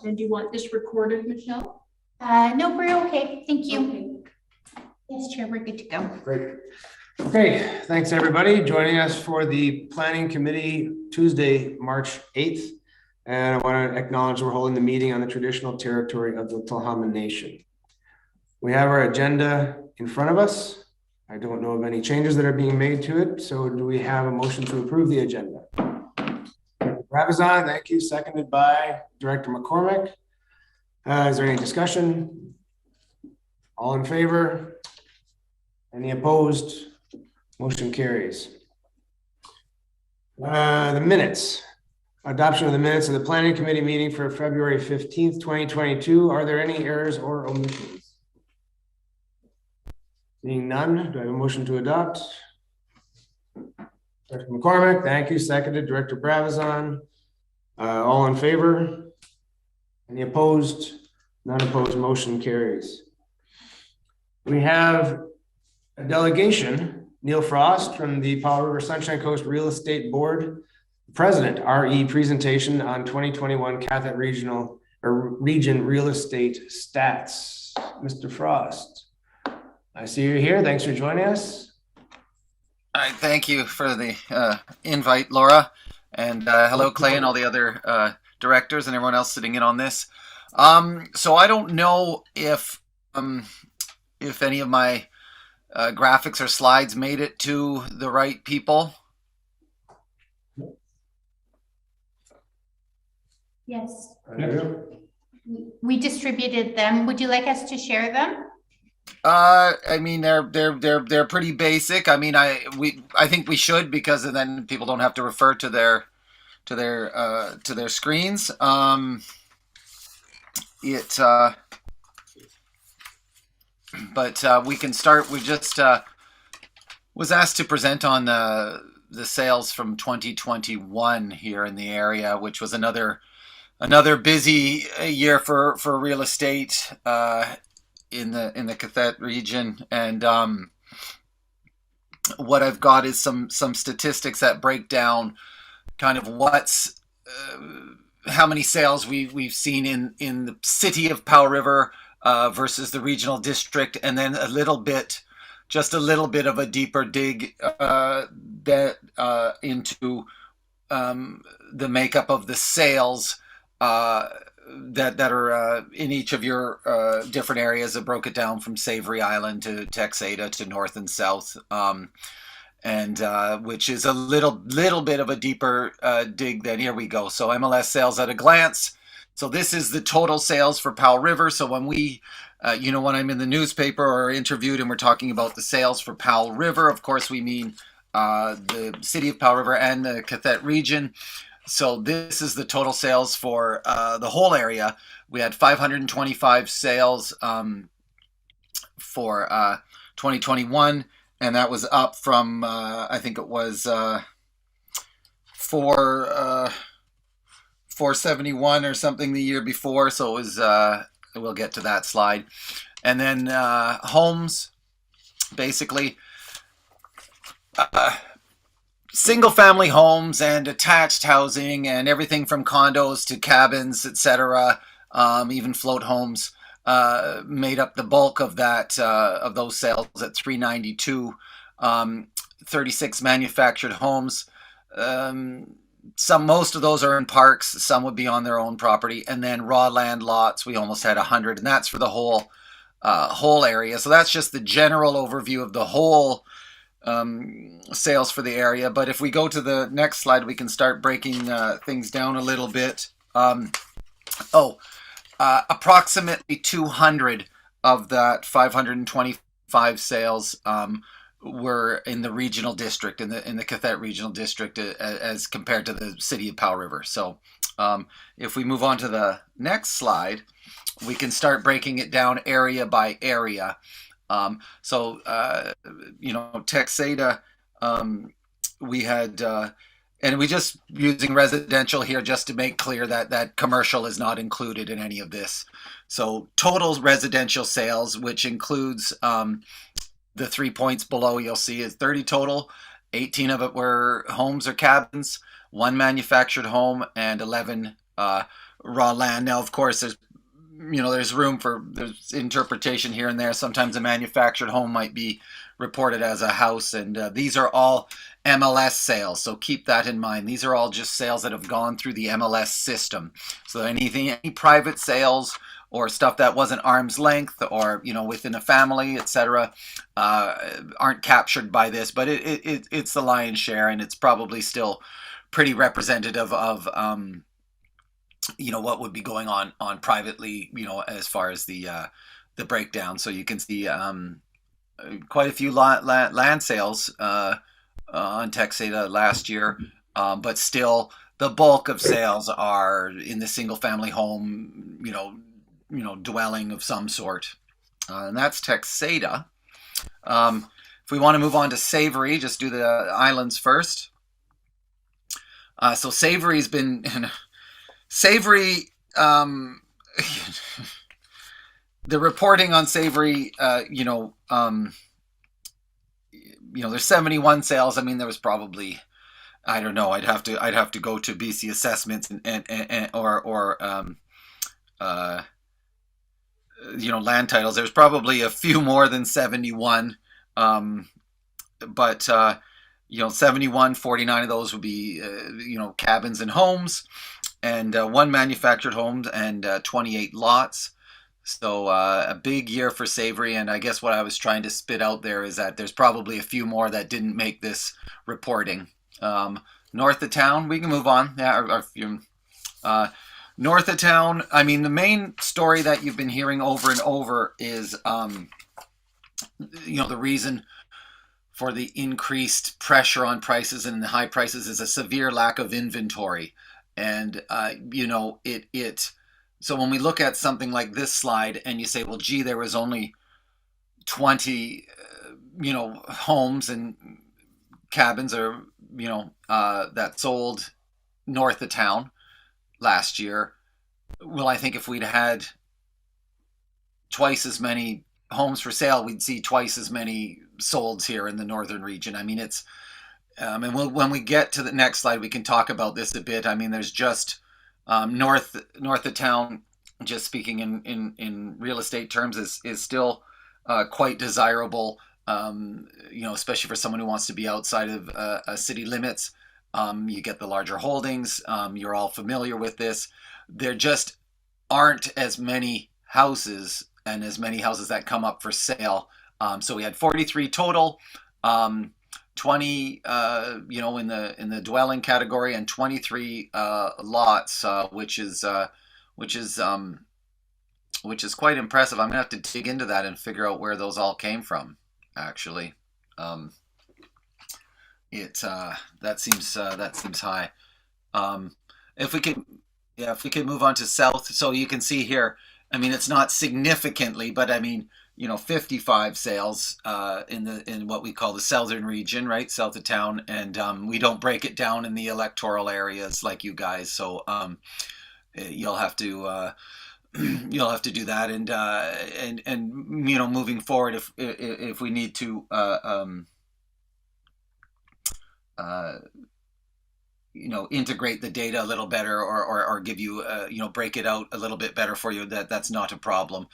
And do you want this recorded, Michelle? No, we're okay. Thank you. Okay. Yes, Chair, we're good to go. Great. Okay, thanks everybody joining us for the Planning Committee Tuesday, March 8th. And I want to acknowledge we're holding the meeting on the traditional territory of the Tla'amin Nation. We have our agenda in front of us. I don't know of any changes that are being made to it. So do we have a motion to approve the agenda? Ravizon, thank you. Seconded by Director McCormick. Is there any discussion? All in favor? Any opposed? Motion carries. The minutes. Adoption of the minutes of the Planning Committee meeting for February 15th, 2022. Are there any errors or omissions? Seeing none, do I have a motion to adopt? Director McCormick, thank you. Seconded. Director Bravazon. All in favor? Any opposed? None opposed. Motion carries. We have a delegation. Neil Frost from the Powell River Sunshine Coast Real Estate Board, President, RE presentation on 2021 qathet region real estate stats. Mr. Frost, I see you here. Thanks for joining us. All right, thank you for the invite, Laura, and hello, Clay, and all the other directors and everyone else sitting in on this. So I don't know if any of my graphics or slides made it to the right people. Yes. Yeah. We distributed them. Would you like us to share them? I mean, they're pretty basic. I mean, I think we should, because then people don't have to refer to their screens. But we can start. We just was asked to present on the sales from 2021 here in the area, which was another busy year for real estate in the qathet region. And what I've got is some statistics that break down kind of what's how many sales we've seen in the city of Powell River versus the regional district, and then just a little bit of a deeper dig into the makeup of the sales that are in each of your different areas. I broke it down from Savory Island to Texada to north and south, and which is a little bit of a deeper dig. Then here we go. So MLS Sales at a glance. So this is the total sales for Powell River. So when we, when I'm in the newspaper or interviewed and we're talking about the sales for Powell River, of course we mean the city of Powell River and the qathet region. So this is the total sales for the whole area. We had 525 sales for 2021, and that was up from I think it was 471 or something the year before. So it was we'll get to that slide. And then homes, basically single family homes and attached housing and everything from condos to cabins, etc., even float homes, made up the bulk of that of those sales at 392. 36 manufactured homes. Most of those are in parks. Some would be on their own property, and then raw land lots. We almost had 100, and that's for the whole area. So that's just the general overview of the whole sales for the area. But if we go to the next slide, we can start breaking things down a little bit. Approximately 200 of that 525 sales were in the regional district, in the qathet regional district, as compared to the city of Powell River. So if we move on to the next slide, we can start breaking it down area by area. Texada, we had, and we just using residential here just to make clear that commercial is not included in any of this. So total residential sales, which includes the 3 points below, you'll see is 30 total. 18 of it were homes or cabins, 1 manufactured home, and 11 raw land. Now, of course, there's room for there's interpretation here and there. Sometimes a manufactured home might be reported as a house, and these are all MLS sales. So keep that in mind. These are all just sales that have gone through the MLS system. So any private sales or stuff that wasn't arm's length or within a family, etc., aren't captured by this. But it's the lion's share, and it's probably still pretty representative of what would be going on privately, as far as the breakdown. So you can see quite a few land sales on Texada last year, but still the bulk of sales are in the single family home, dwelling of some sort, and that's Texada. If we want to move on to Savory, just do the islands first. So Savory's been Savory. The reporting on Savory, there's 71 sales. I mean, there was probably, I don't know. I'd have to go to BC assessments or land titles. There's probably a few more than 71, but 71, 49 of those would be cabins and homes, and one manufactured home and 28 lots. So a big year for Savory, and I guess what I was trying to spit out there is that there's probably a few more that didn't make this reporting. North of town, we can move on. Yeah, north of town. I mean, the main story that you've been hearing over and over is, the reason for the increased pressure on prices and the high prices is a severe lack of inventory, and So when we look at something like this slide and you say, well, gee, there was only 20, homes and cabins or, that sold north of town last year. Well, I think if we'd had twice as many homes for sale, we'd see twice as many solds here in the northern region. I mean, it's, and when we get to the next slide, we can talk about this a bit. I mean, there's just, north of town, just speaking in real estate terms, is still quite desirable, especially for someone who wants to be outside of city limits. You get the larger holdings. You're all familiar with this. There just aren't as many houses and as many houses that come up for sale. So we had 43 total. 20 in the dwelling category, and 23 lots, which is quite impressive. I'm gonna have to dig into that and figure out where those all came from, actually. That seems high. If we could move on to south, so you can see here, I mean, it's not significantly, but I mean, 55 sales in what we call the southern region, right, south of town, and we don't break it down in the electoral areas like you guys. So you'll have to do that, and moving forward, if we need to integrate the data a little better, or give you break it out a little bit better for you, that's not a problem.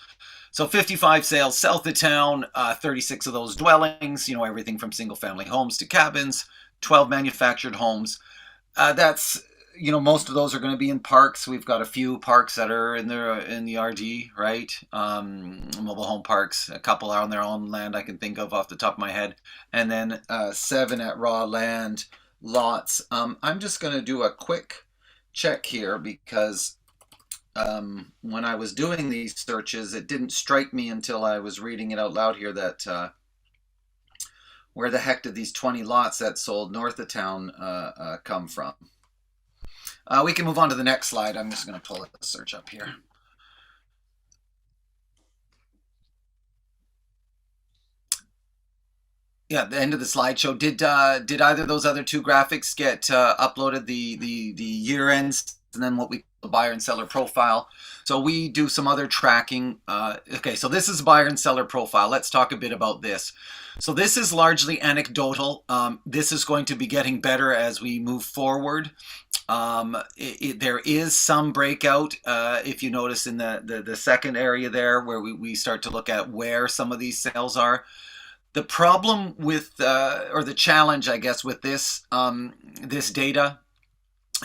So 55 sales south of town, 36 of those dwellings, everything from single family homes to cabins, 12 manufactured homes. That's, most of those are going to be in parks. We've got a few parks that are in the RD, right? Mobile home parks, a couple are on their own land I can think of off the top of my head. And then 7 at raw land lots. I'm just going to do a quick check here, because when I was doing these searches, it didn't strike me until I was reading it out loud here that where the heck did these 20 lots that sold north of town come from? We can move on to the next slide. I'm just going to pull the search up here. Yeah, the end of the slideshow. Did either of those other two graphics get uploaded? The year ends, and then what we call the buyer and seller profile. So we do some other tracking. Okay, so this is buyer and seller profile. Let's talk a bit about this. So this is largely anecdotal. This is going to be getting better as we move forward. There is some breakout, if you notice in the second area there, where we start to look at where some of these sales are. The problem with, or the challenge, I guess, with this this data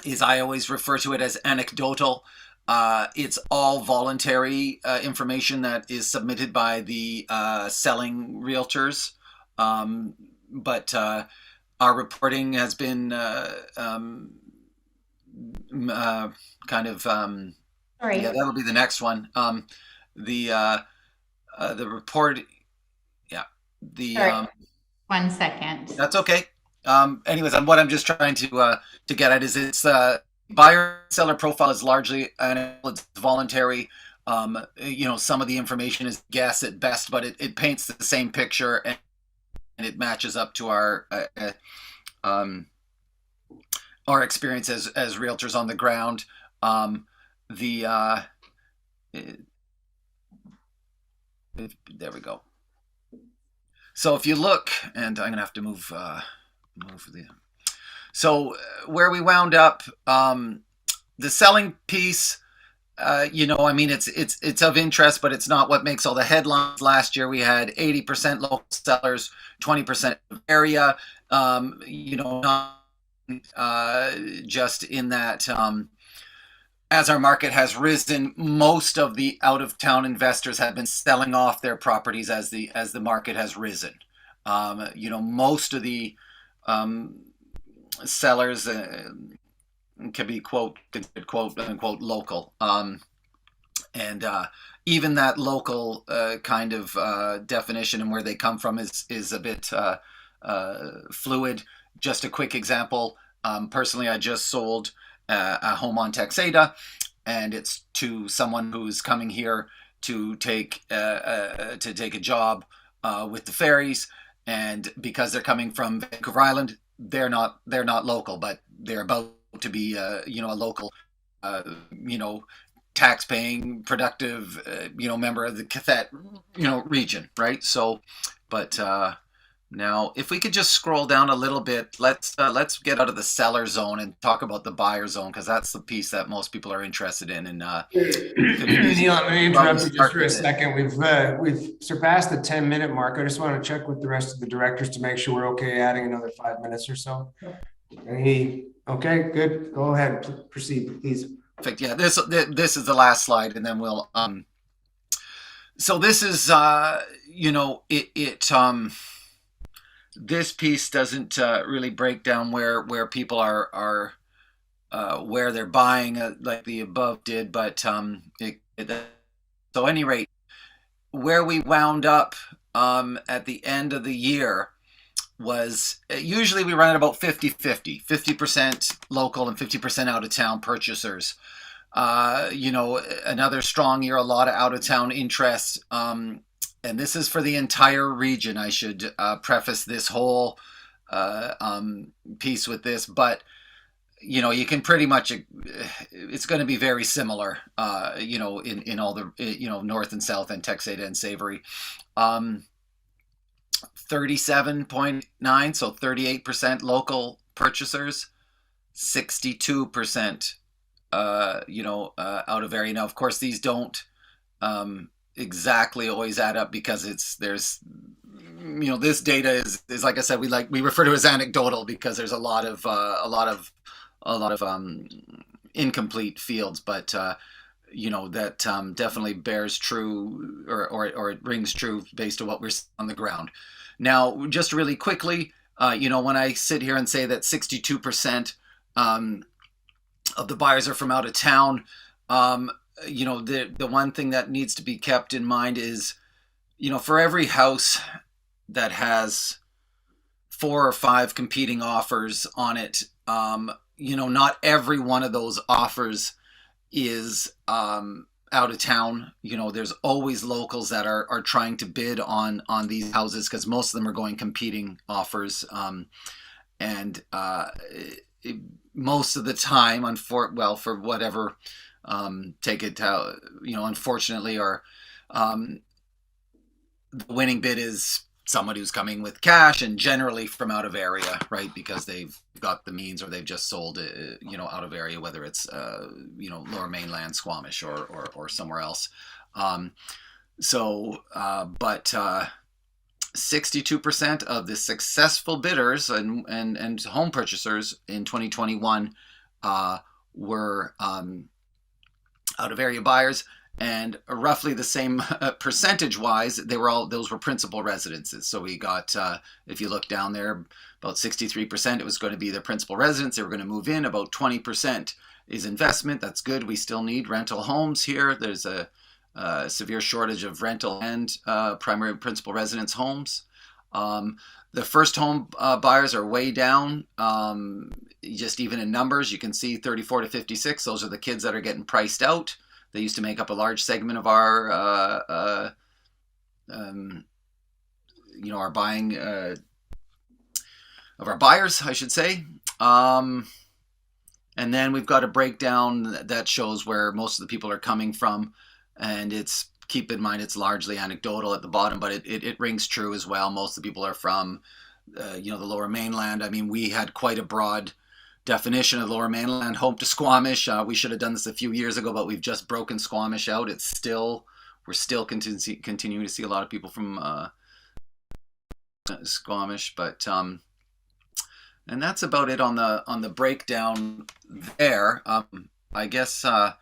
is I always refer to it as anecdotal. It's all voluntary information that is submitted by the selling realtors, but our reporting has been kind of Sorry. yeah, that'll be the next one. The report, yeah, Sorry. 1 second. that's okay. Anyways, what I'm just trying to get at is it's buyer seller profile is largely it's voluntary. Some of the information is guess at best, but it paints the same picture, and it matches up to our experience as realtors on the ground. There we go. So if you look, and I'm gonna have to move the. So where we wound up, the selling piece, it's of interest, but it's not what makes all the headlines. Last year we had 80% local sellers, 20% area. Not just in that. As our market has risen, most of the out-of-town investors have been selling off their properties as the market has risen. Most of the sellers can be quote unquote local, and even that local kind of definition and where they come from is a bit fluid. Just a quick example. Personally, I just sold a home on Texada, and it's to someone who's coming here to take a job with the ferries, and because they're coming from Vancouver Island, they're not local, but they're about to be a local tax-paying, productive member of the qathet region, right? So, but now, if we could just scroll down a little bit, let's get out of the seller zone and talk about the buyer zone, because that's the piece that most people are interested in. And Neil, let me interrupt you just for a second. We've surpassed the 10-minute mark. I just want to check with the rest of the directors to make sure we're okay adding another 5 minutes or so. Okay, good. Go ahead, proceed, please. Perfect. Yeah, this is the last slide, and then we'll. So this is this piece doesn't really break down where people are where they're buying like the above did, but so at any rate, where we wound up at the end of the year was usually we run at about 50% local and 50% out of town purchasers. Another strong year, a lot of out of town interest. And this is for the entire region. I should preface this whole piece with this, but you can pretty much, it's going to be very similar, in all the, north and south and Texada and Savory. 37.9, so 38% local purchasers, 62%, out of area. Now, of course, these don't exactly always add up, because this data is like I said, we refer to as anecdotal, because there's a lot of incomplete fields, but that definitely bears true, or it rings true based on what we're seeing on the ground. Now, just really quickly, when I sit here and say that 62% of the buyers are from out of town, the one thing that needs to be kept in mind is, for every house that has 4 or 5 competing offers on it, not every one of those offers is out of town. There's always locals that are trying to bid on these houses, because most of them are going competing offers, and most of the time, for whatever. Take it out, unfortunately, or the winning bid is somebody who's coming with cash and generally from out of area, right? Because they've got the means or they've just sold, out of area, whether it's, Lower Mainland, Squamish or somewhere else. But 62% of the successful bidders and home purchasers in 2021 were out of area buyers. And roughly the same percentage-wise, those were principal residences. So we got, if you look down there, about 63%, it was going to be their principal residence. They were going to move in. About 20% is investment. That's good. We still need rental homes here. There's a severe shortage of rental and primary principal residence homes. The first home buyers are way down. Just even in numbers, you can see 34 to 56. Those are the kids that are getting priced out. They used to make up a large segment of our buying of our buyers, I should say. And then we've got a breakdown that shows where most of the people are coming from, and keep in mind it's largely anecdotal at the bottom, but it rings true as well. Most of the people are from the Lower Mainland. I mean, we had quite a broad definition of Lower Mainland, home to Squamish. We should have done this a few years ago, but we've just broken Squamish out. We're still continuing to see a lot of people from Squamish, but and that's about it on the breakdown there. I guess I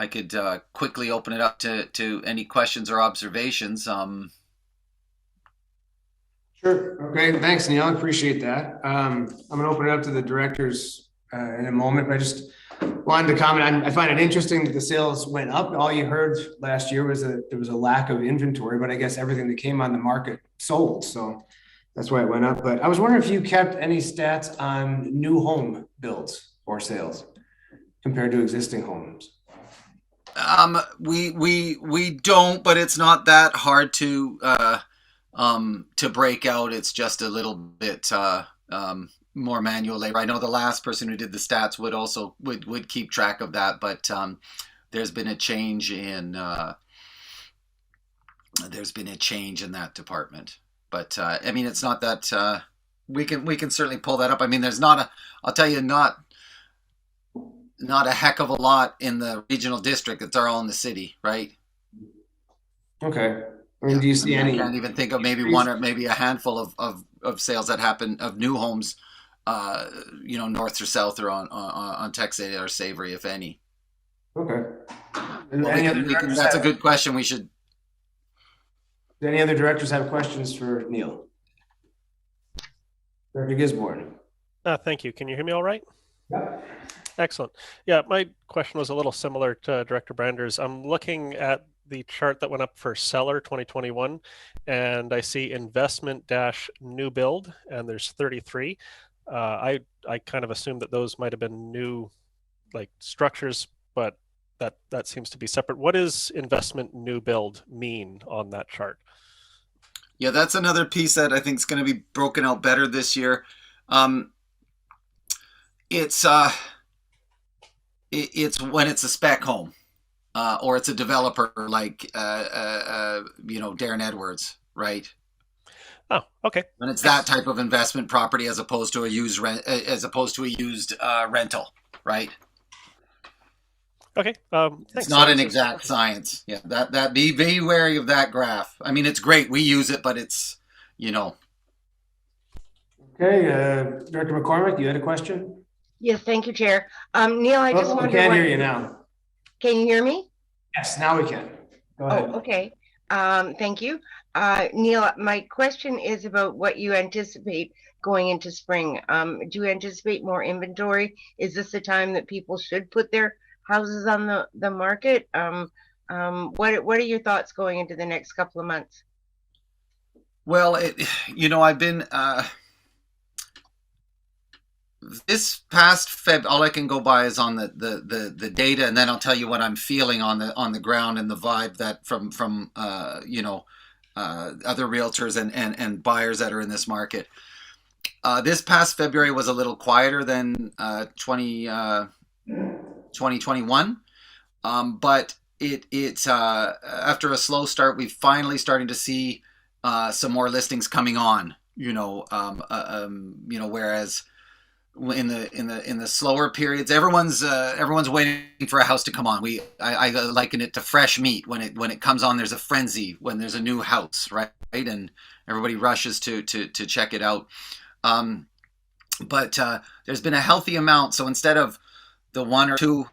could quickly open it up to any questions or observations. Sure. Okay. Thanks, Neil. I appreciate that. I'm going to open it up to the directors in a moment, but I just wanted to comment. I find it interesting that the sales went up. All you heard last year was that there was a lack of inventory, but I guess everything that came on the market sold. So that's why it went up. But I was wondering if you kept any stats on new home builds or sales compared to existing homes. We don't, but it's not that hard to break out. It's just a little bit more manual labor. I know the last person who did the stats would keep track of that, but there's been a change in that department. But I mean, it's not that we can certainly pull that up. I mean, there's not a heck of a lot in the regional district. It's all in the city, right? Okay. I mean, do you see any? I can't even think of maybe one or maybe a handful of sales that happen of new homes, north or south or on Texas or Savory, if any. Okay. That's a good question. We should. Do any other directors have questions for Neil? Director Gisborne. Thank you. Can you hear me all right? Yeah. Excellent. Yeah, my question was a little similar to Director Brander's. I'm looking at the chart that went up for seller 2021, and I see investment new build, and there's 33. I kind of assumed that those might have been new structures, but that seems to be separate. What does investment new build mean on that chart? Yeah, that's another piece that I think is going to be broken out better this year. It's when it's a spec home, or it's a developer like Darren Edwards, right? Oh, okay. When it's that type of investment property as opposed to a used rental, right? Okay. It's thanks. not an exact science. Yeah, that be wary of that graph. I mean, it's great. We use it, but it's Okay, Director McCormick, you had a question? Yes, thank you, Chair. Neil, I just wonder. We can't hear you now. Can you hear me? Yes, now we can. Go ahead. Oh, okay. Thank you. Neil, my question is about what you anticipate going into spring. Do you anticipate more inventory? Is this the time that people should put their houses on the market? What are your thoughts going into the next couple of months? Well, I've been this past Feb. All I can go by is on the data, and then I'll tell you what I'm feeling on the ground and the vibe that from other realtors and buyers that are in this market. This past February was a little quieter than 2021, but it's after a slow start, we've finally starting to see some more listings coming on. Whereas in the slower periods, everyone's waiting for a house to come on. I liken it to fresh meat. When it comes on, there's a frenzy when there's a new house, right? And everybody rushes to check it out. But there's been a healthy amount. So instead of the 1 or 2,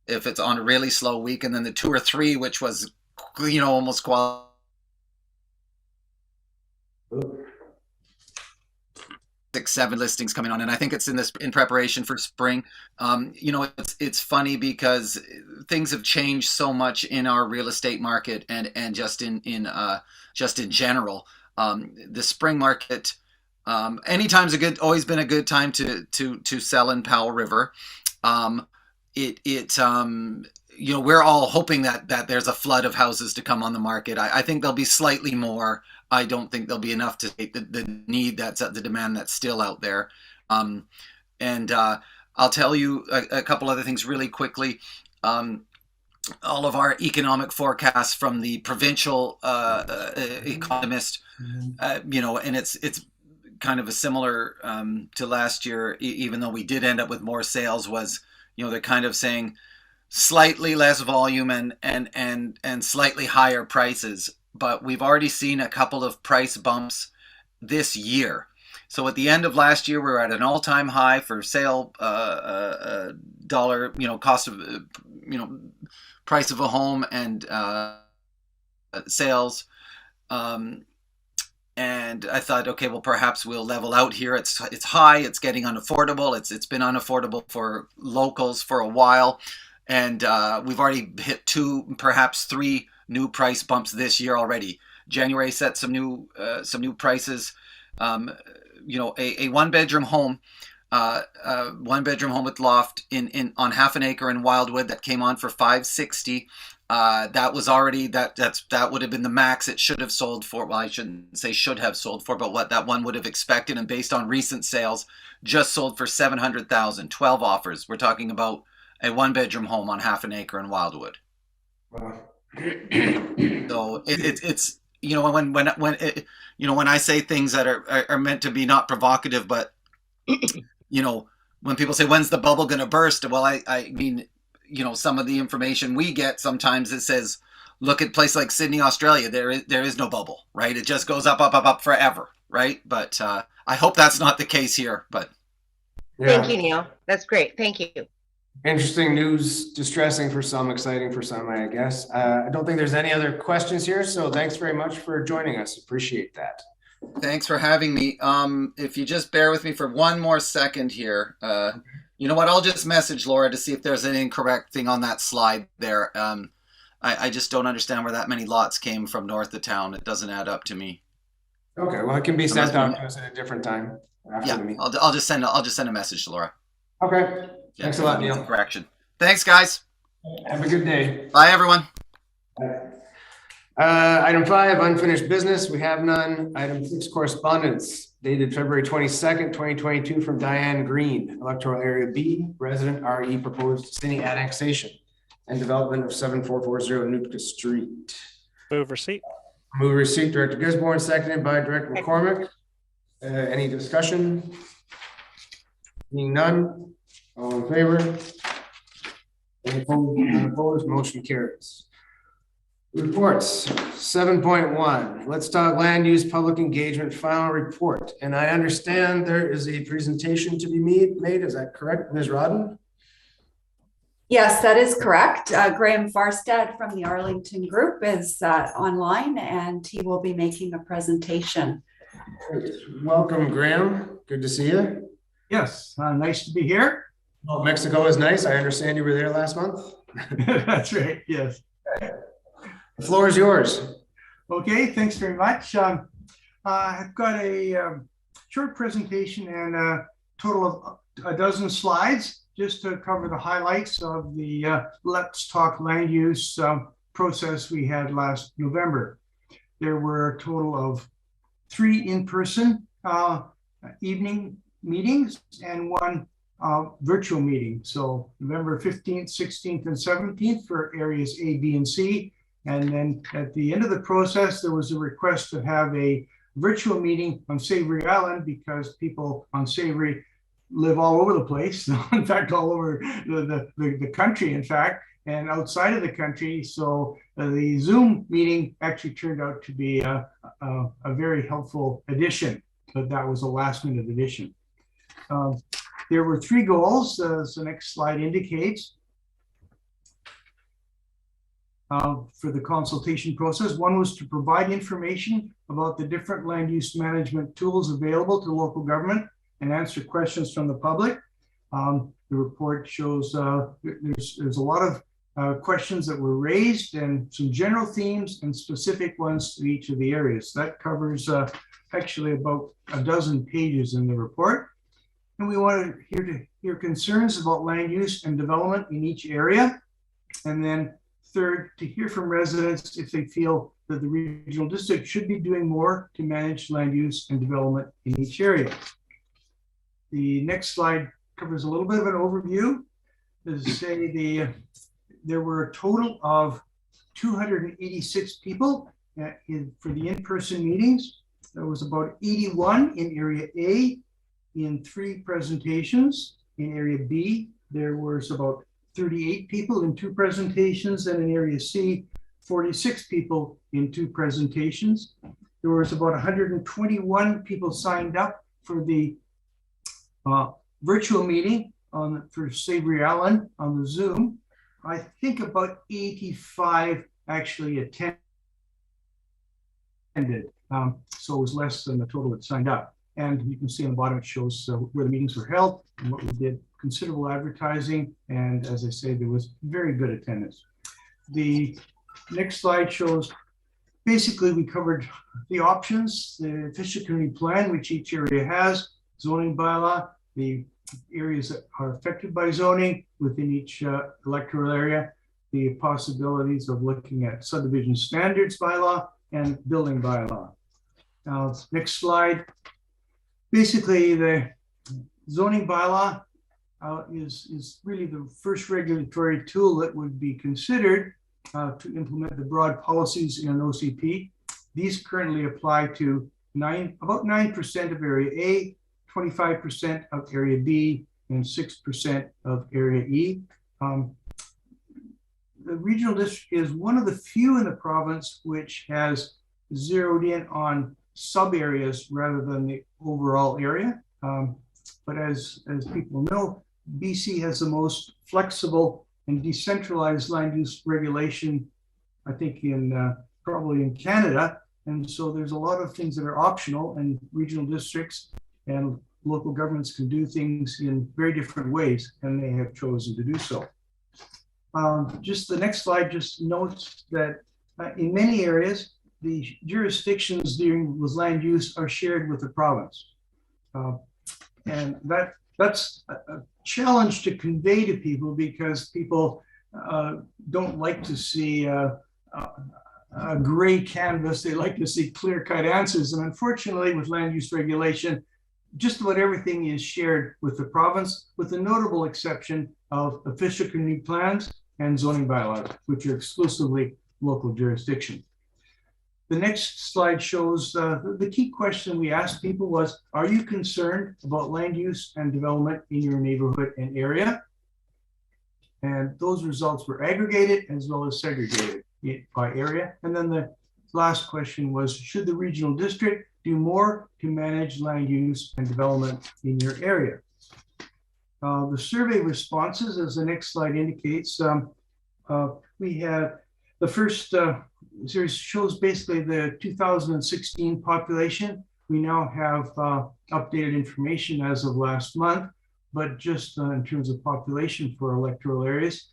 if it's on a really slow week, and then the 2 or 3, which was almost quality. 6, 7 listings coming on, and I think it's in preparation for spring. It's funny because things have changed so much in our real estate market and just in general. The spring market, anytime's always been a good time to sell in Powell River. We're all hoping that there's a flood of houses to come on the market. I think there'll be slightly more. I don't think there'll be enough to take the need the demand that's still out there. And I'll tell you a couple other things really quickly. All of our economic forecasts from the provincial economist, and it's kind of a similar to last year, even though we did end up with more sales, was, they're kind of saying slightly less volume and slightly higher prices. But we've already seen a couple of price bumps this year. So at the end of last year, we were at an all-time high for sale dollar, cost of, price of a home and sales. And I thought, okay, well, perhaps we'll level out here. It's high. It's getting unaffordable. It's been unaffordable for locals for a while, and we've already hit 2, perhaps 3 new price bumps this year already. January set some new prices. A 1-bedroom home, 1-bedroom home with loft on half an acre in Wildwood that came on for $560. That was already that would have been the max it should have sold for. Well, I shouldn't say should have sold for, but what that one would have expected, and based on recent sales, just sold for $700,000. 12 offers. We're talking about a 1-bedroom home on half an acre in Wildwood. Wow. So it's when I say things that are meant to be not provocative, but when people say, when's the bubble going to burst? Well, I mean, some of the information we get, sometimes it says, look at a place like Sydney, Australia. There is no bubble, right? It just goes up, up, up, up forever, right? But I hope that's not the case here. But Thank you, Neil. That's great. Thank you. Interesting news, distressing for some, exciting for some, I guess. I don't think there's any other questions here, so thanks very much for joining us. Appreciate that. Thanks for having me. If you just bear with me for one more second here. You know what? I'll just message Laura to see if there's an incorrect thing on that slide there. I just don't understand where that many lots came from north of town. It doesn't add up to me. Okay, well, it can be sent out to us at a different time. Yeah, I'll just send a message to Laura. Okay. Thanks a lot, Neil. Correction. Thanks, guys. Have a good day. Bye, everyone. Item 5, unfinished business. We have none. Item 6, correspondence dated February 22nd, 2022 from Diane Green, Electoral Area B, resident RE, proposed city annexation and development of 7440 Nootka Street. Move receipt. Move receipt, Director Gisborne, seconded by Director McCormick. Any discussion? Being none. All in favor? Any opposed? None opposed? Motion carries. Reports 7.1. Let's talk land use public engagement final report. And I understand there is a presentation to be made. Is that correct, Ms. Rodden? Yes, that is correct. Graham Farstad from the Arlington Group is online, and he will be making a presentation. Great. Welcome, Graham. Good to see you. Yes, nice to be here. Oh, Mexico is nice. I understand you were there last month. That's right, yes. The floor is yours. Okay, thanks very much. I've got a short presentation and a total of a dozen slides just to cover the highlights of the Let's Talk Land Use process we had last November. There were a total of 3 in-person evening meetings and 1 virtual meeting. So November 15th, 16th, and 17th for areas A, B, and C, And then at the end of the process, there was a request to have a virtual meeting on Savory Island because people on Savory live all over the place. In fact, all over the country, in fact, and outside of the country. So the Zoom meeting actually turned out to be a very helpful addition, but that was a last minute addition. There were 3 goals, as the next slide indicates, for the consultation process. One was to provide information about the different land use management tools available to local government and answer questions from the public. The report shows there's a lot of questions that were raised and some general themes and specific ones to each of the areas. That covers actually about a dozen pages in the report. And we want to hear concerns about land use and development in each area. And then third, to hear from residents if they feel that the regional district should be doing more to manage land use and development in each area. The next slide covers a little bit of an overview. As I say, there were a total of 286 people for the in-person meetings. There was about 81 in Area A in 3 presentations. In Area B, there was about 38 people in 2 presentations, and in Area C, 46 people in 2 presentations. There was about 121 people signed up for the virtual meeting for Savory Island on the Zoom. I think about 85 actually attended. So it was less than the total that signed up. And you can see on the bottom, it shows where the meetings were held and what we did. Considerable advertising. And as I say, there was very good attendance. The next slide shows, basically we covered the options, the official community plan, which each area has, zoning bylaw, the areas that are affected by zoning within each electoral area, the possibilities of looking at subdivision standards bylaw and building bylaw. Now, next slide. Basically, the zoning bylaw is really the first regulatory tool that would be considered to implement the broad policies in an OCP. These currently apply to about 9% of Area A, 25% of Area B, and 6% of Area E. The regional district is one of the few in the province which has zeroed in on sub areas rather than the overall area. But as people know, BC has the most flexible and decentralized land use regulation, I think, probably in Canada. And so there's a lot of things that are optional, and regional districts and local governments can do things in very different ways, and they have chosen to do so. Just the next slide just notes that in many areas, the jurisdictions dealing with land use are shared with the province. And that's a challenge to convey to people, because people don't like to see a gray canvas. They like to see clear-cut answers. And unfortunately, with land use regulation, just about everything is shared with the province, with the notable exception of official community plans and zoning bylaws, which are exclusively local jurisdiction. The next slide shows the key question we asked people was, are you concerned about land use and development in your neighborhood and area? And those results were aggregated as well as segregated by area. And then the last question was, should the regional district do more to manage land use and development in your area? The survey responses, as the next slide indicates, we have the first series shows basically the 2016 population. We now have updated information as of last month, but just in terms of population for electoral areas.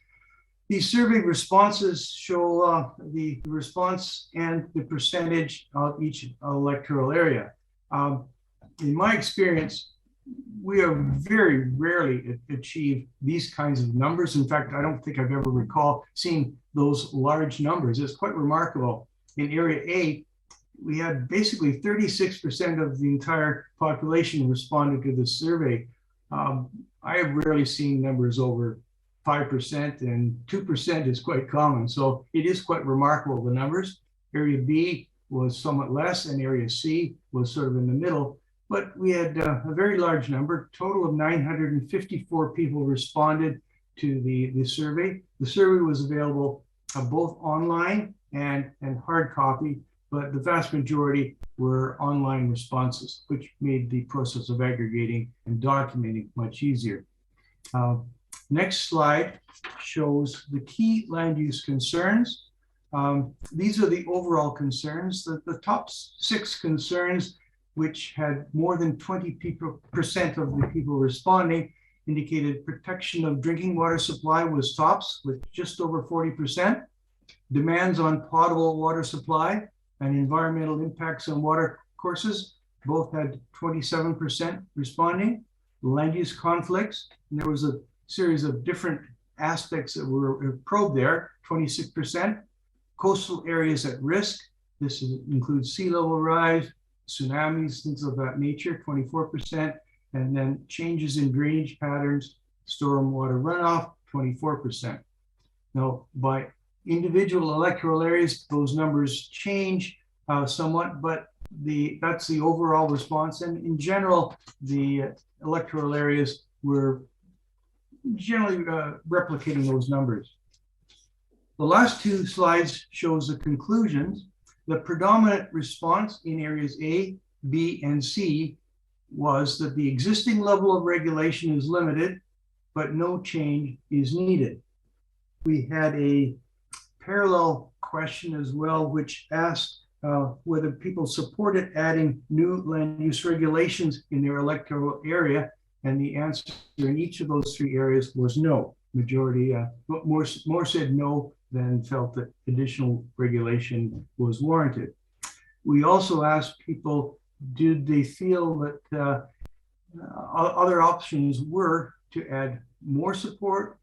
These survey responses show the response and the percentage of each electoral area. In my experience, we have very rarely achieved these kinds of numbers. In fact, I don't think I've ever recalled seeing those large numbers. It's quite remarkable. In Area A, we had basically 36% of the entire population responded to the survey. I have rarely seen numbers over 5% and 2% is quite common. So it is quite remarkable, the numbers. Area B was somewhat less and area C was sort of in the middle, but we had a very large number, total of 954 people responded to the survey. The survey was available both online and hard copy, but the vast majority were online responses, which made the process of aggregating and documenting much easier. Next slide shows the key land use concerns. These are the overall concerns. The top 6 concerns, which had more than 20% of the people responding, indicated protection of drinking water supply was tops with just over 40%. Demands on potable water supply and environmental impacts on water courses both had 27% responding. Land use conflicts, and there was a series of different aspects that were probed there, 26%. Coastal areas at risk, this includes sea level rise, tsunamis, things of that nature, 24%. And then changes in drainage patterns, stormwater runoff, 24%. Now, by individual electoral areas, those numbers change somewhat, but that's the overall response. And in general, the electoral areas were generally replicating those numbers. The last 2 slides shows the conclusions. The predominant response in areas A, B, and C was that the existing level of regulation is limited, but no change is needed. We had a parallel question as well, which asked whether people supported adding new land use regulations in their electoral area, and the answer in each of those 3 areas was no. Majority, more said no than felt that additional regulation was warranted. We also asked people, did they feel that other options were to add more support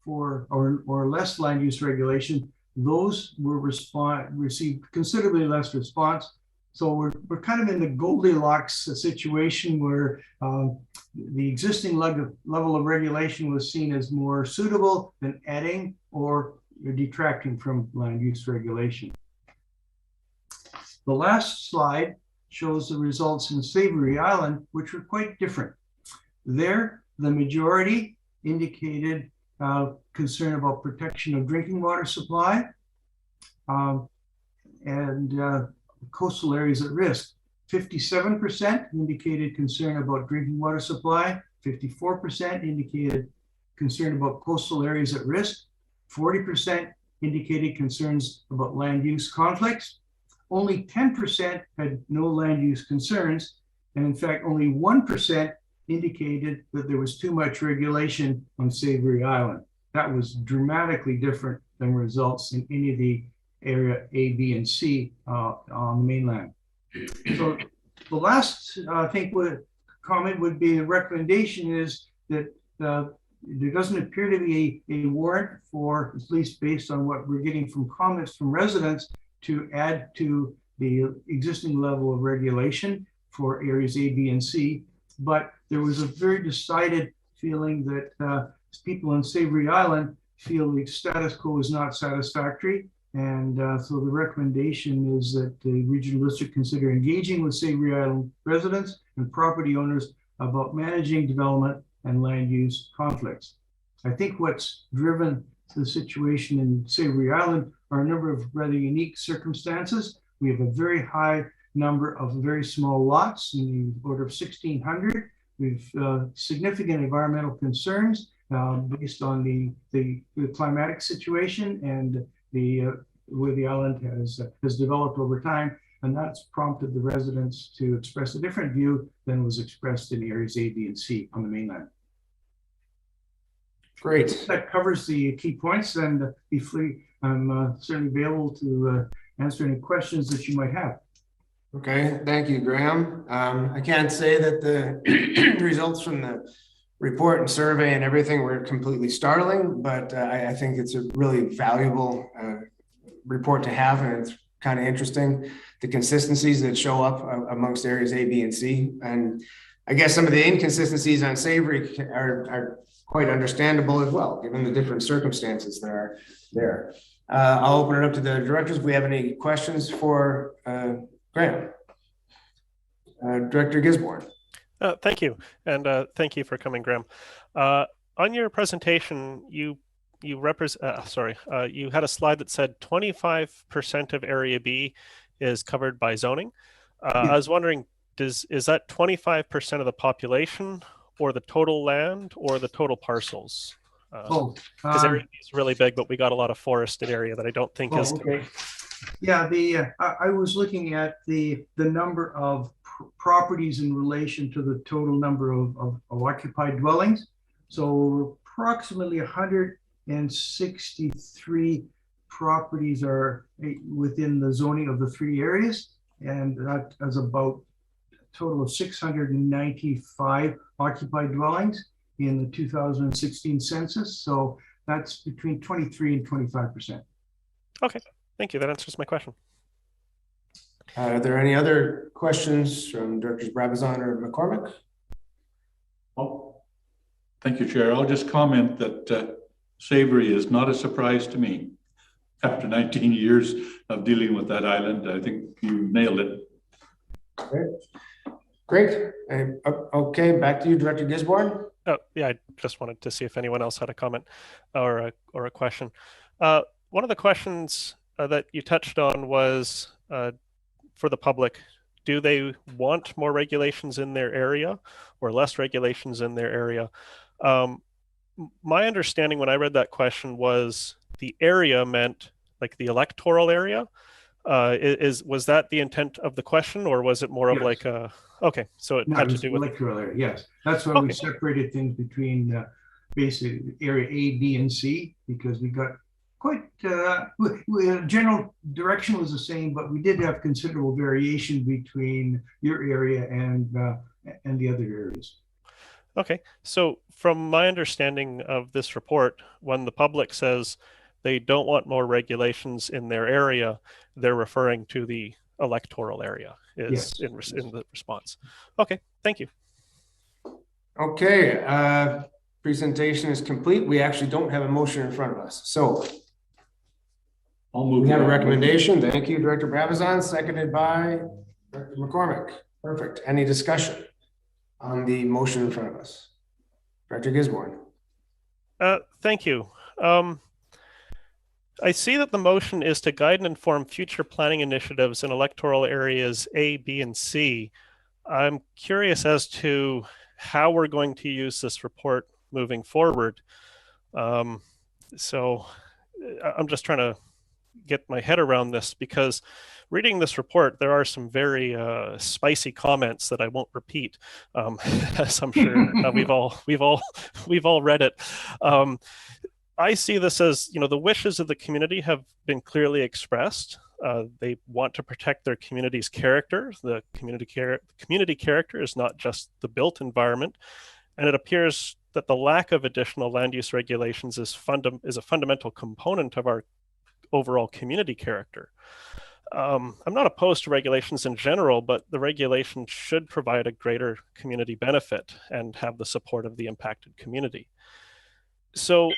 for or less land use regulation? Those were received considerably less response. So we're kind of in the Goldilocks situation where the existing level of regulation was seen as more suitable than adding or detracting from land use regulation. The last slide shows the results in Savory Island, which were quite different. There, the majority indicated concern about protection of drinking water supply and coastal areas at risk. 57% indicated concern about drinking water supply. 54% indicated concern about coastal areas at risk. 40% indicated concerns about land use conflicts. Only 10% had no land use concerns. And in fact, only 1% indicated that there was too much regulation on Savory Island. That was dramatically different than results in any of the area A, B, and C on the mainland. So the last, I think, comment would be the recommendation is that there doesn't appear to be a warrant for, at least based on what we're getting from comments from residents, to add to the existing level of regulation for areas A, B, and C. But there was a very decided feeling that people in Savory Island feel the status quo is not satisfactory. And so the recommendation is that the regional district consider engaging with Savory Island residents and property owners about managing development and land use conflicts. I think what's driven the situation in Savory Island are a number of rather unique circumstances. We have a very high number of very small lots in the order of 1,600. We've significant environmental concerns based on the climatic situation and the way the island has developed over time, and that's prompted the residents to express a different view than was expressed in areas A, B, and C on the mainland. Great. That covers the key points, and be free. I'm certainly available to answer any questions that you might have. Okay, thank you, Graham. I can't say that the results from the report and survey and everything were completely startling, but I think it's a really valuable report to have, and it's kind of interesting, the consistencies that show up amongst areas A, B, and C. And I guess some of the inconsistencies on Savory are quite understandable as well, given the different circumstances that are there. I'll open it up to the directors. If we have any questions for Graham. Director Gisborne. Thank you, and thank you for coming, Graham. On your presentation, you had a slide that said 25% of Area B is covered by zoning. I was wondering, is that 25% of the population, or the total land, or the total parcels? Because area B is really big, but we got a lot of forested area that I don't think is. Okay. Yeah, I was looking at the number of properties in relation to the total number of occupied dwellings. So approximately 163 properties are within the zoning of the 3 areas, and that is about a total of 695 occupied dwellings in the 2016 census. So that's between 23 and 25%. Okay, thank you. That answers my question. Are there any other questions from Directors Brabazon or McCormick? Oh, thank you, Chair. I'll just comment that Savory is not a surprise to me. After 19 years of dealing with that island, I think you nailed it. Great. Okay, back to you, Director Gisborne. Oh, yeah, I just wanted to see if anyone else had a comment or a question. One of the questions that you touched on was for the public. Do they want more regulations in their area or less regulations in their area? My understanding when I read that question was the area meant like the electoral area. Was that the intent of the question, or was it more of like a, okay, so it had to do with electoral area? Yes, that's why we separated things between basically area A, B, and C, because we got quite general direction was the same, but we did have considerable variation between your area and the other areas. Okay, so from my understanding of this report, when the public says they don't want more regulations in their area, they're referring to the electoral area is in the response. Okay, thank you. Okay, presentation is complete. We actually don't have a motion in front of us. So I'll move. We have a recommendation. Thank you, Director Brabazon, seconded by Director McCormick. Perfect. Any discussion on the motion in front of us? Director Gisborne. Thank you. I see that the motion is to guide and inform future planning initiatives in electoral areas A, B, and C. I'm curious as to how we're going to use this report moving forward. So I'm just trying to get my head around this, because reading this report, there are some very spicy comments that I won't repeat, as I'm sure we've all read it. I see this as, the wishes of the community have been clearly expressed. They want to protect their community's character. The community character is not just the built environment, and it appears that the lack of additional land use regulations is a fundamental component of our overall community character. I'm not opposed to regulations in general, but the regulation should provide a greater community benefit and have the support of the impacted community. So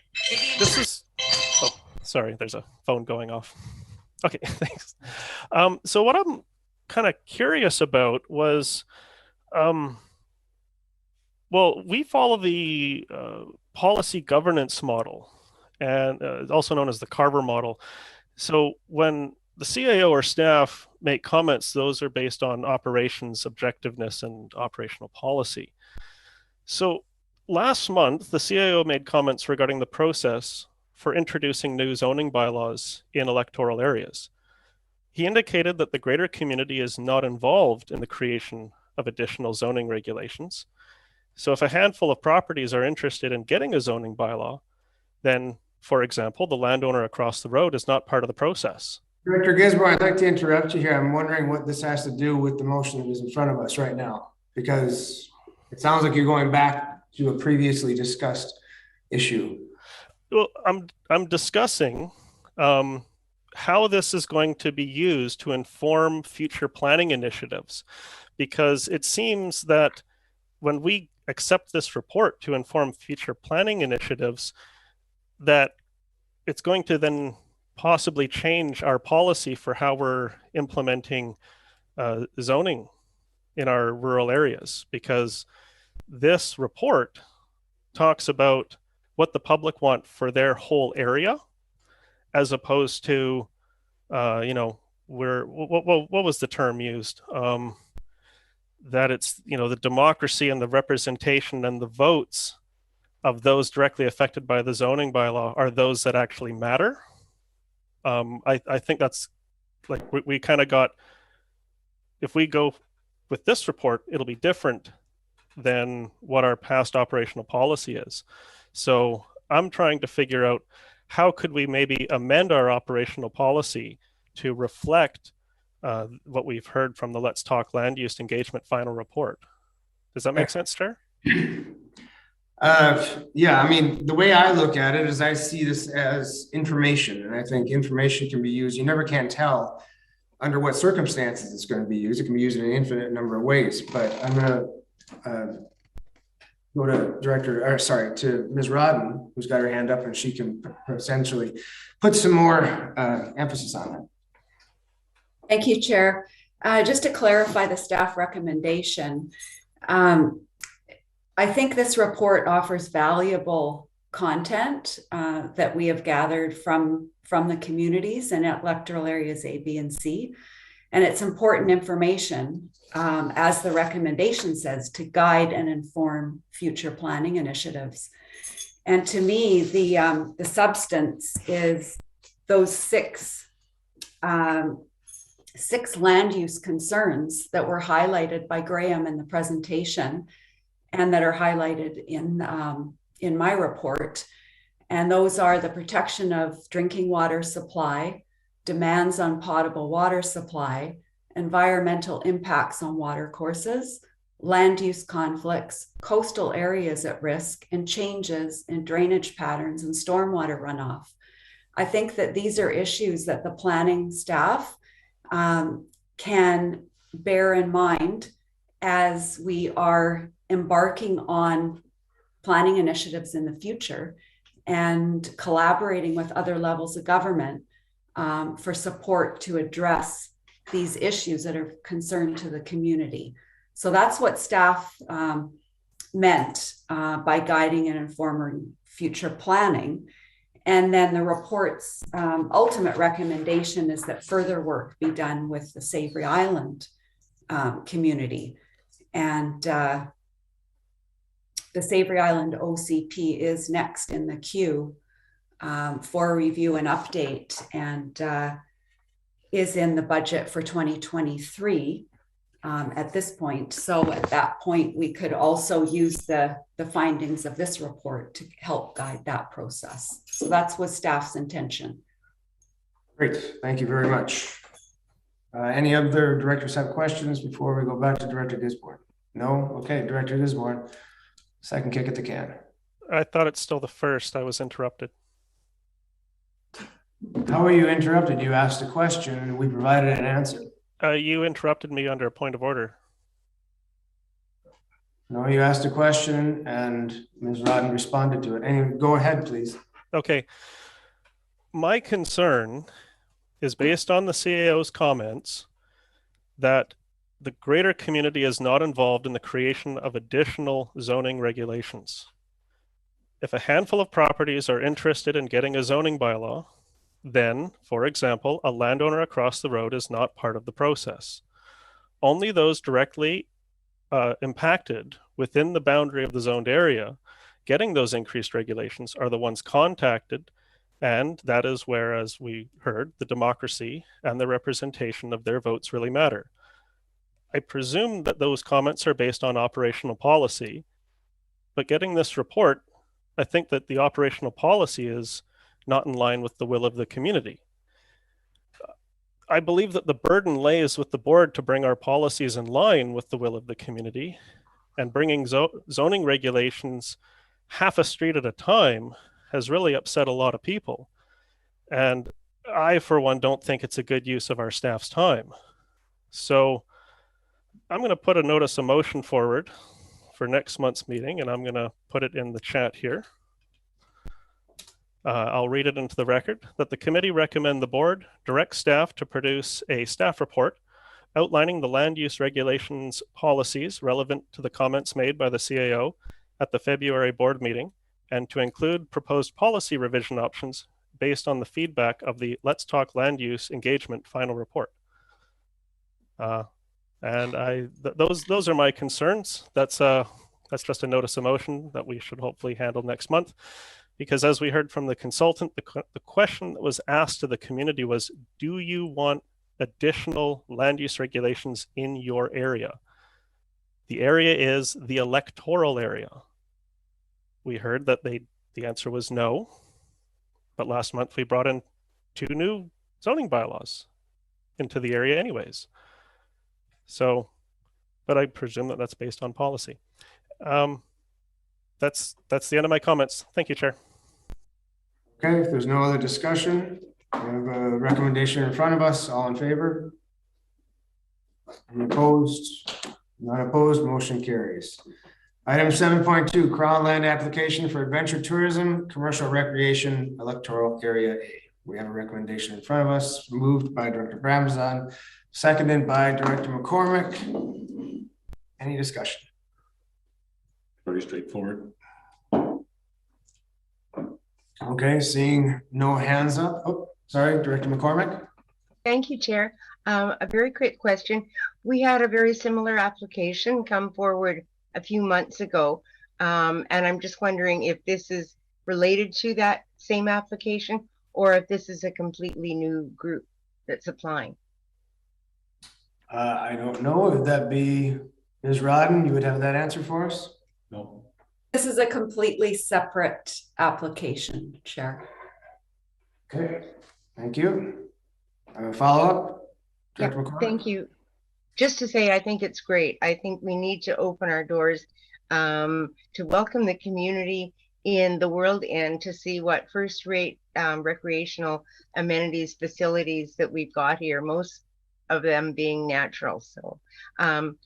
this is, oh, sorry, there's a phone going off. Okay, thanks. So what I'm kind of curious about was, well, we follow the policy governance model, and also known as the Carver model. So when the CAO or staff make comments, those are based on operations objectiveness and operational policy. So last month, the CAO made comments regarding the process for introducing new zoning bylaws in electoral areas. He indicated that the greater community is not involved in the creation of additional zoning regulations. So if a handful of properties are interested in getting a zoning bylaw, then, for example, the landowner across the road is not part of the process. Director Gisborne, I'd like to interrupt you here. I'm wondering what this has to do with the motion that is in front of us right now, because it sounds like you're going back to a previously discussed issue. Well, I'm discussing how this is going to be used to inform future planning initiatives, because it seems that when we accept this report to inform future planning initiatives, that it's going to then possibly change our policy for how we're implementing zoning in our rural areas, because this report talks about what the public want for their whole area, as opposed to, what was the term used? That it's, the democracy and the representation and the votes of those directly affected by the zoning bylaw are those that actually matter. I think that's like, we kind of got, if we go with this report, it'll be different than what our past operational policy is. So I'm trying to figure out how could we maybe amend our operational policy to reflect what we've heard from the Let's Talk Land Use Engagement final report. Does that make sense, Chair? Yeah, I mean, the way I look at it is I see this as information, and I think information can be used. You never can tell under what circumstances it's going to be used. It can be used in an infinite number of ways, but I'm going to go to Ms. Rodden, who's got her hand up, and she can essentially put some more emphasis on that. Thank you, Chair. Just to clarify the staff recommendation, I think this report offers valuable content that we have gathered from the communities in electoral areas A, B, and C. And it's important information, as the recommendation says, to guide and inform future planning initiatives. And to me, the substance is those six land use concerns that were highlighted by Graham in the presentation and that are highlighted in my report. And those are the protection of drinking water supply, demands on potable water supply, environmental impacts on water courses, land use conflicts, coastal areas at risk, and changes in drainage patterns and stormwater runoff. I think that these are issues that the planning staff can bear in mind as we are embarking on planning initiatives in the future and collaborating with other levels of government for support to address these issues that are concerned to the community. So that's what staff meant by guiding and informing future planning. And then the report's ultimate recommendation is that further work be done with the Savory Island community. And the Savory Island OCP is next in the queue for review and update, and is in the budget for 2023 at this point. So at that point, we could also use the findings of this report to help guide that process. So that's what staff's intention. Great, thank you very much. Any other directors have questions before we go back to Director Gisborne? No? Okay, Director Gisborne, second kick at the can. I thought it's still the first. I was interrupted. How were you interrupted? You asked a question and we provided an answer. You interrupted me under a point of order. No, you asked a question and Ms. Rodden responded to it. Anyway, go ahead, please. Okay. My concern is based on the CAO's comments that the greater community is not involved in the creation of additional zoning regulations. If a handful of properties are interested in getting a zoning bylaw, then, for example, a landowner across the road is not part of the process. Only those directly impacted within the boundary of the zoned area getting those increased regulations are the ones contacted, and that is where, as we heard, the democracy and the representation of their votes really matter. I presume that those comments are based on operational policy, but getting this report, I think that the operational policy is not in line with the will of the community. I believe that the burden lays with the board to bring our policies in line with the will of the community, and bringing zoning regulations half a street at a time has really upset a lot of people. And I, for one, don't think it's a good use of our staff's time. So I'm going to put a notice of motion forward for next month's meeting, and I'm going to put it in the chat here. I'll read it into the record that the committee recommend the board direct staff to produce a staff report outlining the land use regulations policies relevant to the comments made by the CAO at the February board meeting, and to include proposed policy revision options based on the feedback of the Let's Talk Land Use Engagement final report. Those are my concerns. That's just a notice of motion that we should hopefully handle next month. Because as we heard from the consultant, the question that was asked to the community was, do you want additional land use regulations in your area? The area is the electoral area. We heard that the answer was no, but last month we brought in 2 new zoning bylaws into the area anyways. So, but I presume that that's based on policy. That's the end of my comments. Thank you, Chair. Okay, if there's no other discussion, we have a recommendation in front of us. All in favor? Any opposed? Not opposed, motion carries. Item 7.2, Crown Land Application for Adventure Tourism, Commercial Recreation, Electoral Area A. We have a recommendation in front of us, moved by Director Bramzan, seconded by Director McCormick. Any discussion? Very straightforward. Okay, seeing no hands up. Oh, sorry, Director McCormick. Thank you, Chair. A very quick question. We had a very similar application come forward a few months ago, and I'm just wondering if this is related to that same application or if this is a completely new group that's applying. I don't know. Would that be Ms. Rodden? You would have that answer for us? No. This is a completely separate application, Chair. Okay, thank you. Follow up? Yeah, thank you. Just to say, I think it's great. I think we need to open our doors to welcome the community in the world and to see what first-rate recreational amenities, facilities that we've got here, most of them being natural. So I'm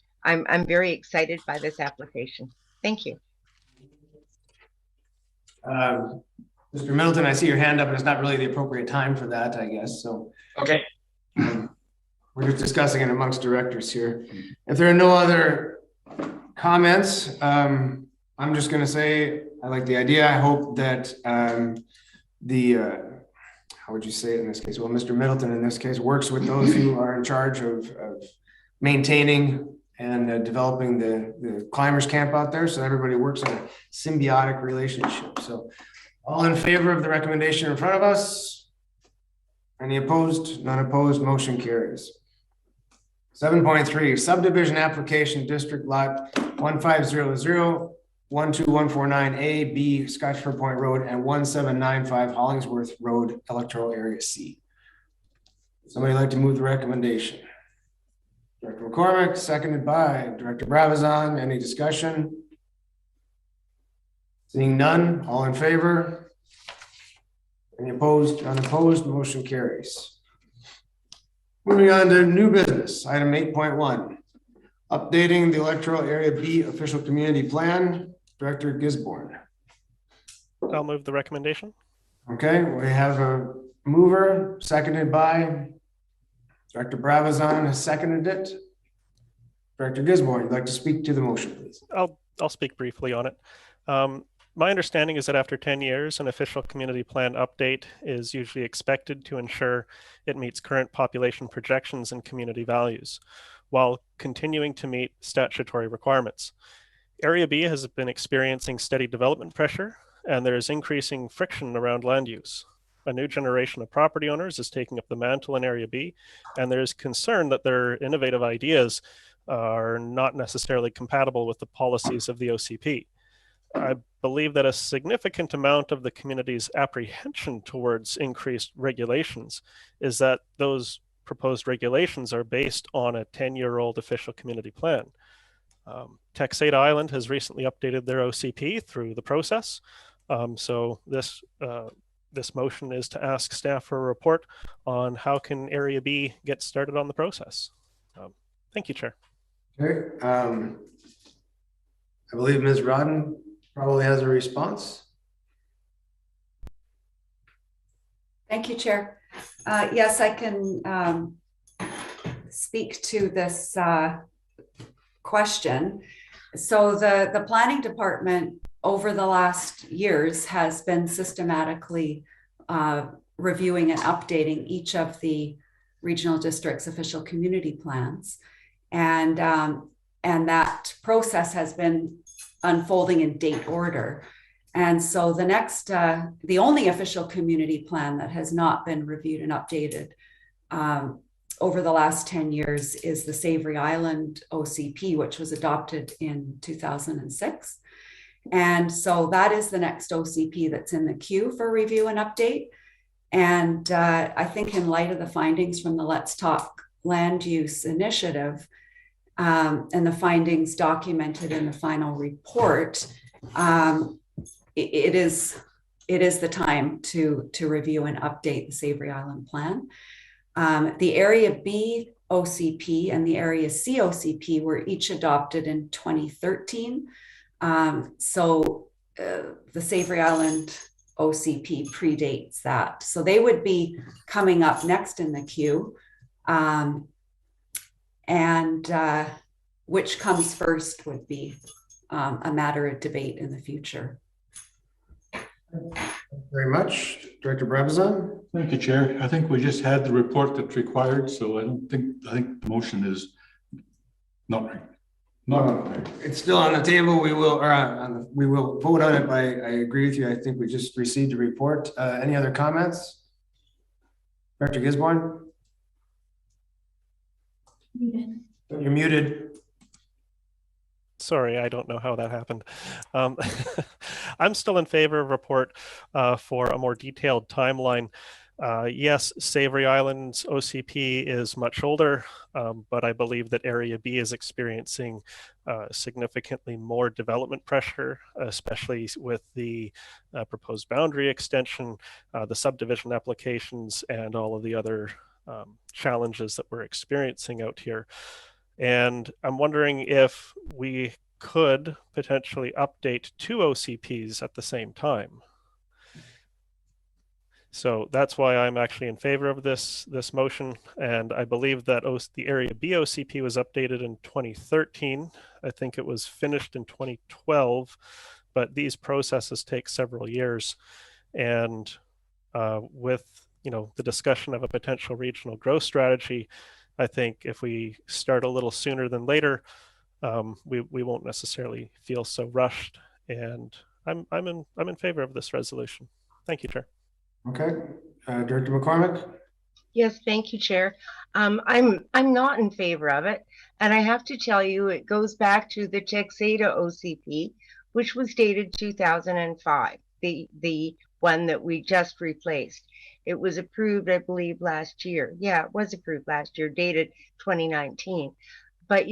very excited by this application. Thank you. Mr. Middleton, I see your hand up, and it's not really the appropriate time for that, I guess. So, okay. We're just discussing it amongst directors here. If there are no other comments, I'm just going to say I like the idea. I hope that how would you say it in this case? Well, Mr. Middleton in this case works with those who are in charge of maintaining and developing the climbers camp out there, so everybody works in a symbiotic relationship. So all in favor of the recommendation in front of us? Any opposed? None opposed, motion carries. 7.3, subdivision application district lot 1500-12149A, B, Scotchford Point Road, and 1795 Hollingsworth Road, Electoral Area C. Somebody like to move the recommendation? Director McCormick, seconded by Director Bravazan. Any discussion? Seeing none, all in favor? Any opposed? Unopposed, motion carries. Moving on to new business, item 8.1, updating the Electoral Area B official community plan. Director Gisborne. I'll move the recommendation. Okay, we have a mover, seconded by Director Bravazan has seconded it. Director Gisborne, you'd like to speak to the motion, please? I'll speak briefly on it. My understanding is that after 10 years, an official community plan update is usually expected to ensure it meets current population projections and community values, while continuing to meet statutory requirements. Area B has been experiencing steady development pressure, and there is increasing friction around land use. A new generation of property owners is taking up the mantle in Area B, and there is concern that their innovative ideas are not necessarily compatible with the policies of the OCP. I believe that a significant amount of the community's apprehension towards increased regulations is that those proposed regulations are based on a 10-year-old official community plan. Savory Island has recently updated their OCP through the process. So this motion is to ask staff for a report on how can Area B get started on the process. Thank you, Chair. Okay. I believe Ms. Rodden probably has a response. Thank you, Chair. Yes, I can speak to this question. So the planning department over the last years has been systematically reviewing and updating each of the regional districts' official community plans. And that process has been unfolding in date order. And so the next, the only official community plan that has not been reviewed and updated over the last 10 years is the Savory Island OCP, which was adopted in 2006. And so that is the next OCP that's in the queue for review and update. And I think in light of the findings from the Let's Talk Land Use Initiative and the findings documented in the final report, it is the time to review and update the Savory Island plan. The Area B OCP and the Area C OCP were each adopted in 2013. So the Savory Island OCP predates that. So they would be coming up next in the queue. And which comes first would be a matter of debate in the future. Thank you very much. Director Brabazon. Thank you, Chair. I think we just had the report that's required, so I think the motion is not right. It's still on the table. We will vote on it. I agree with you. I think we just received a report. Any other comments? Director Gisborne? Muted. You're muted. Sorry, I don't know how that happened. I'm still in favor of a report for a more detailed timeline. Yes, Savory Island's OCP is much older, but I believe that Area B is experiencing significantly more development pressure, especially with the proposed boundary extension, the subdivision applications, and all of the other challenges that we're experiencing out here. And I'm wondering if we could potentially update 2 OCPs at the same time. So that's why I'm actually in favor of this motion. And I believe that the Area B OCP was updated in 2013. I think it was finished in 2012, but these processes take several years. And with the discussion of a potential regional growth strategy, I think if we start a little sooner than later, we won't necessarily feel so rushed. And I'm in favor of this resolution. Thank you, Chair. Okay, Director McCormick. Yes, thank you, Chair. I'm not in favor of it, and I have to tell you, it goes back to the Texada OCP, which was dated 2005, the one that we just replaced. It was approved, I believe, last year. Yeah, it was approved last year, dated 2019. But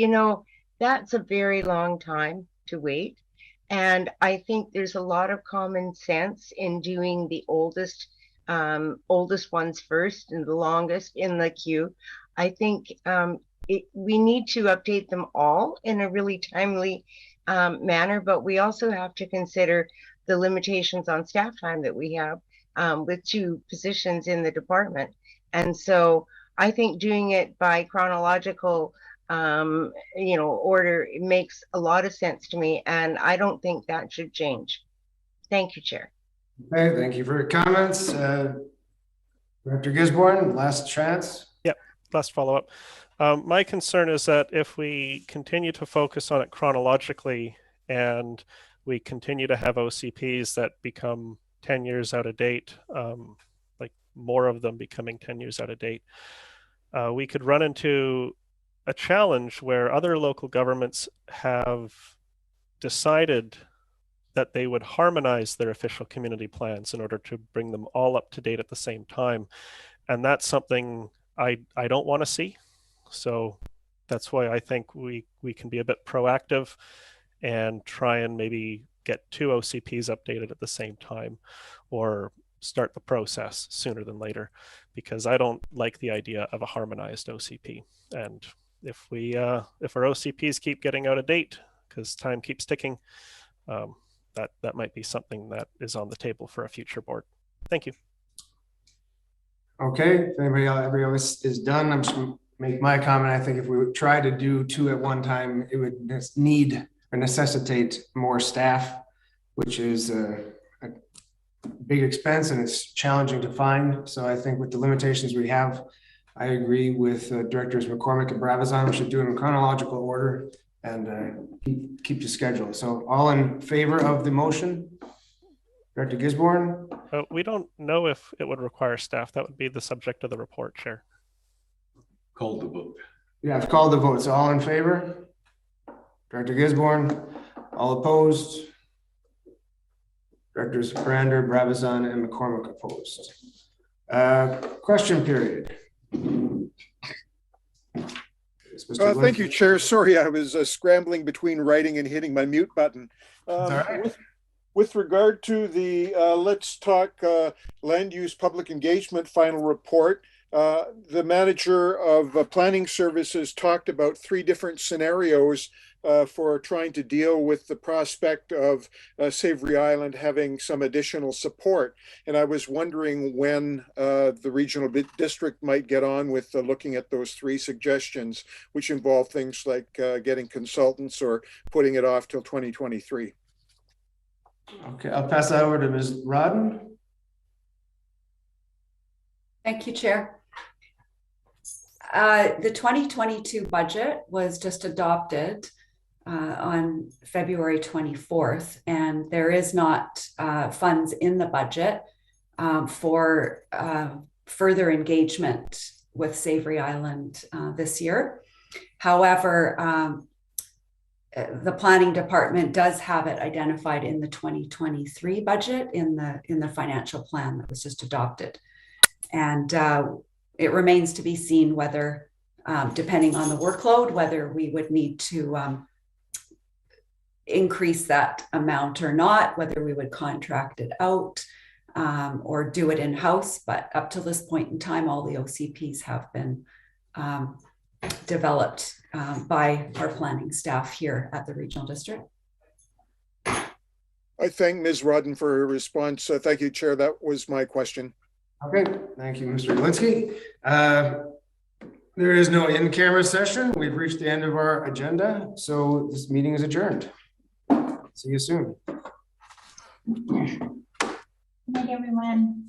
that's a very long time to wait. And I think there's a lot of common sense in doing the oldest ones first and the longest in the queue. I think we need to update them all in a really timely manner, but we also have to consider the limitations on staff time that we have with 2 positions in the department. And so I think doing it by chronological order, it makes a lot of sense to me, and I don't think that should change. Thank you, Chair. Okay, thank you for your comments. Director Gisborne, last chance. Yep, last follow-up. My concern is that if we continue to focus on it chronologically and we continue to have OCPs that become 10 years out of date, like more of them becoming 10 years out of date, we could run into a challenge where other local governments have decided that they would harmonize their official community plans in order to bring them all up to date at the same time. And that's something I don't want to see. So that's why I think we can be a bit proactive and try and maybe get 2 OCPs updated at the same time, or start the process sooner than later, because I don't like the idea of a harmonized OCP. And if our OCPs keep getting out of date because time keeps ticking. That might be something that is on the table for a future board. Thank you. Okay, if everybody else is done, I'm just gonna make my comment. I think if we would try to do two at one time, it would need or necessitate more staff, which is a big expense and it's challenging to find. So I think with the limitations we have, I agree with Directors McCormick and Bravazan. We should do it in chronological order and keep the schedule. So all in favor of the motion? Director Gisborne? We don't know if it would require staff. That would be the subject of the report, Chair. Call the vote. Yeah, I've called the vote. So all in favor? Director Gisborne? All opposed? Directors Brander, Bravazan, and McCormick opposed. Question period. Thank you, Chair. Sorry, I was scrambling between writing and hitting my mute button. With regard to the Let's Talk Land Use Public Engagement final report, the manager of planning services talked about 3 different scenarios for trying to deal with the prospect of Savory Island having some additional support. And I was wondering when the regional district might get on with looking at those 3 suggestions, which involve things like getting consultants or putting it off till 2023. Okay, I'll pass that over to Ms. Rodden. Thank you, Chair. The 2022 budget was just adopted on February 24th, and there is not funds in the budget for further engagement with Savory Island this year. However, the planning department does have it identified in the 2023 budget in the financial plan that was just adopted. And it remains to be seen whether, depending on the workload, whether we would need to increase that amount or not, whether we would contract it out or do it in-house. But up to this point in time, all the OCPs have been developed by our planning staff here at the regional district. I thank Ms. Rodden for her response. Thank you, Chair. That was my question. Okay, thank you, Mr. Galinsky. There is no in-camera session. We've reached the end of our agenda, so this meeting is adjourned. See you soon. Good night, everyone.